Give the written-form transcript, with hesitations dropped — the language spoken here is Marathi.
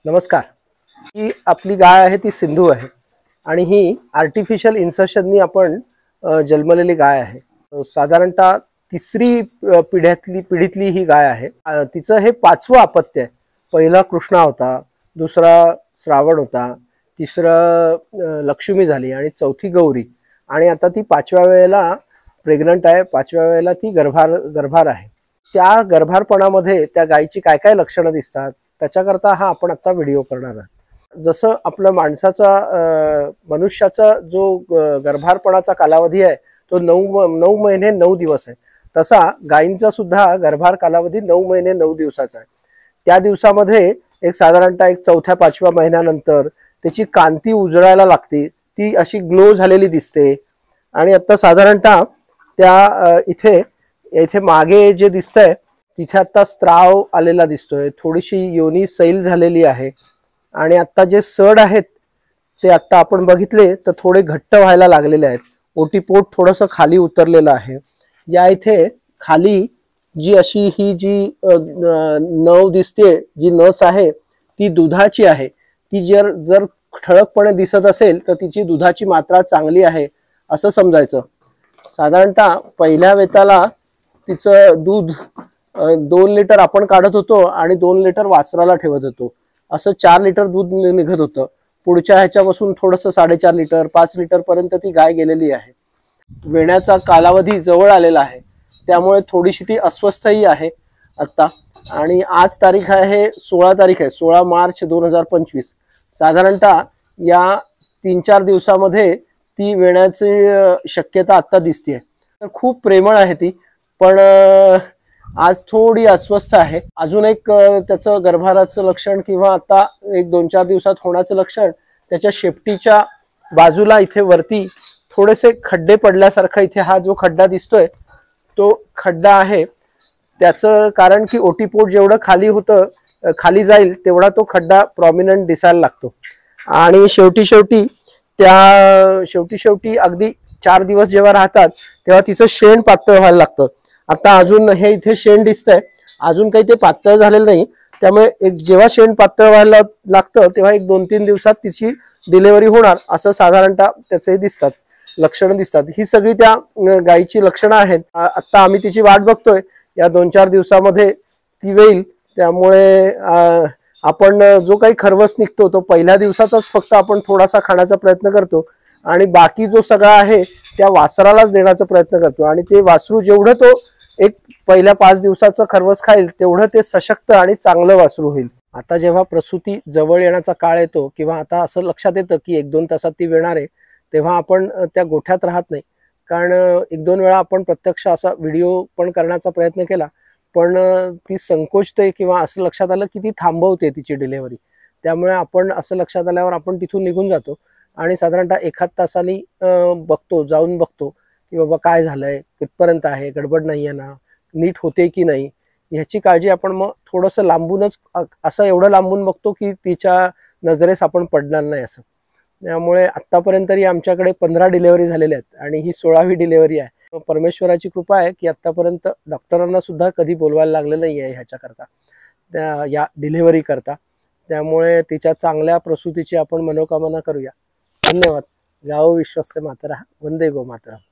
नमस्कार। ही आपली गाय आहे ती सिंधू आहे आणि ही आर्टिफिशियल इन्सर्शननी आपण जन्मलेली गाय आहे। साधारणतः तिसरी पिढीतली ही गाय आहे। तिचं हे पाचवं अपत्य आहे। पहिला कृष्णा होता, दुसरा श्रावण होता, तिसरा लक्ष्मी झाली आणि चौथी गौरी आणि आता ती पाचव्या वेळेला प्रेग्नंट आहे। पाचव्या वेळेला ती गर्भार आहे। त्या गर्भारपणामध्ये त्या गायीची काय काय लक्षणं दिसतात त्याच्याकरता हा आपण आता व्हिडिओ करणार आहोत। जसं आपल्या मनुष्याचा जो गर्भारपणाचा कालावधी आहे तो 9 महिने 9 दिवस आहे, तसा गायींचा सुद्धा गर्भार कालावधी 9 महिने 9 दिवसाचा आहे। त्या दिवसामध्ये एक साधारणतः एक चौथ्या पाचव्या महिन्यानंतर त्याची कांती उजळायला लागते, ती अशी ग्लो झालेली दिसते आणि आता साधारणतः त्या इथे मागे जे दिसतंय तिथे आता स्त्राव आलेला दिसतोय, थोडीशी योनी सैल झालेली आहे आणि आता जे सड आहेत ते आता आपण बघितले तर थोडे घट्ट व्हायला लागलेले आहेत। ओटीपोट थोडंसं खाली उतरलेलं आहे। या इथे खाली जी अशी ही जी नव दिसते, जी नस आहे ती दुधाची आहे। ती जर ठळकपणे दिसत असेल तर तिची दुधाची मात्रा चांगली आहे असं समजायचं। साधारणतः पहिल्या वेताला तिचं दूध 2 लिटर आपण काढत होतो आणि 2 लिटर वासराला ठेवत होतो, असं 4 लिटर दूध निघत होतं। पुढच्या ह्याच्यापासून थोडंसं 4.5 लिटर 5 लिटर पर्यंत ती गाय गेलेली आहे। वेण्याचा कालावधी जवळ आलेला आहे, त्यामुळे थोडीशी ती अस्वस्थही आहे आता। आणि आज तारीख आहे 16 तारीख आहे, 16 मार्च 2025। साधारणतः या 3-4 दिवसामध्ये ती वेण्याची शक्यता आता दिसते। तर खूप प्रेमळ आहे ती, पण आज थोडी अस्वस्थ आहे। अजून एक त्याचं गर्भाराचं लक्षण किंवा आता एक 2-4 दिवसात होण्याचं लक्षण, त्याच्या शेपटीच्या बाजूला इथे वरती थोडेसे खड्डे पडल्यासारखा इथे हा जो खड्डा दिसतोय तो खड्डा आहे। त्याचं कारण की ओटीपोट जेवढं खाली जाईल तेवढा तो खड्डा प्रॉमिनंट दिसायला लागतो आणि शेवटी अगदी 4 दिवस जेव्हा राहतात तेव्हा तिचं शेण पातळ व्हायला लागतं। आता अजून हे इथे शेण दिसतंय, अजून काही ते पातळ झालेलं नाही, त्यामुळे जेव्हा शेण पातळ व्हायला लागतं तेव्हा एक 2-3 दिवसात तिची डिलिव्हरी होणार असं साधारणतः त्याचे लक्षणं दिसतात। ही सगळी त्या गायीची लक्षणं आहेत। आता आम्ही तिची वाट बघतोय, या 2-4 दिवसामध्ये ती येईल। त्यामुळे आपण जो काही खरवस निघतो तो पहिल्या दिवसाचाच फक्त आपण थोडासा खाण्याचा प्रयत्न करतो आणि बाकी जो सगळा आहे त्या वासरालाच देण्याचा प्रयत्न करतो आणि ते वासरू जेवढं तो एक पहिल्या 5 दिवसाचं खरवस खाईल तेवढं ते सशक्त आणि चांगलं वासरू होईल। आता जेव्हा प्रसूती जवळ येण्याचा काळ येतो किंवा आता असं लक्षात येतं की 1-2 तासात ती येणार आहे, तेव्हा आपण त्या गोठ्यात राहत नाही। कारण 1-2 वेळा आपण प्रत्यक्ष असा व्हिडिओ पण करण्याचा प्रयत्न केला, पण ती संकोचते किंवा असं लक्षात आलं की ती थांबवते तिची डिलिव्हरी। त्यामुळे आपण असं लक्षात आल्यावर आपण तिथून निघून जातो आणि साधारणतः 1 तासानी जाऊन बघतो की बाबा काय झालंय, कितपर्यंत आहे, गडबड नाही आहे ना, नीट होते की नाही, ह्याची काळजी आपण मग थोडंसं लांबूनच असं एवढं लांबून बघतो की तिच्या नजरेस आपण पडणार नाही असं। त्यामुळे आत्तापर्यंत तरी आमच्याकडे 15 डिलिव्हरी झालेल्या आहेत आणि ही 16वी डिलिव्हरी आहे। परमेश्वराची कृपा आहे की आत्तापर्यंत डॉक्टरांना सुद्धा कधी बोलवायला लागलं नाही आहे ह्याच्याकरता, या डिलिव्हरी करता। त्यामुळे तिच्या चांगल्या प्रसूतीची आपण मनोकामना करूया। धन्यवाद। गावो विश्वस्य मातरः, वंदे गो मातरम्।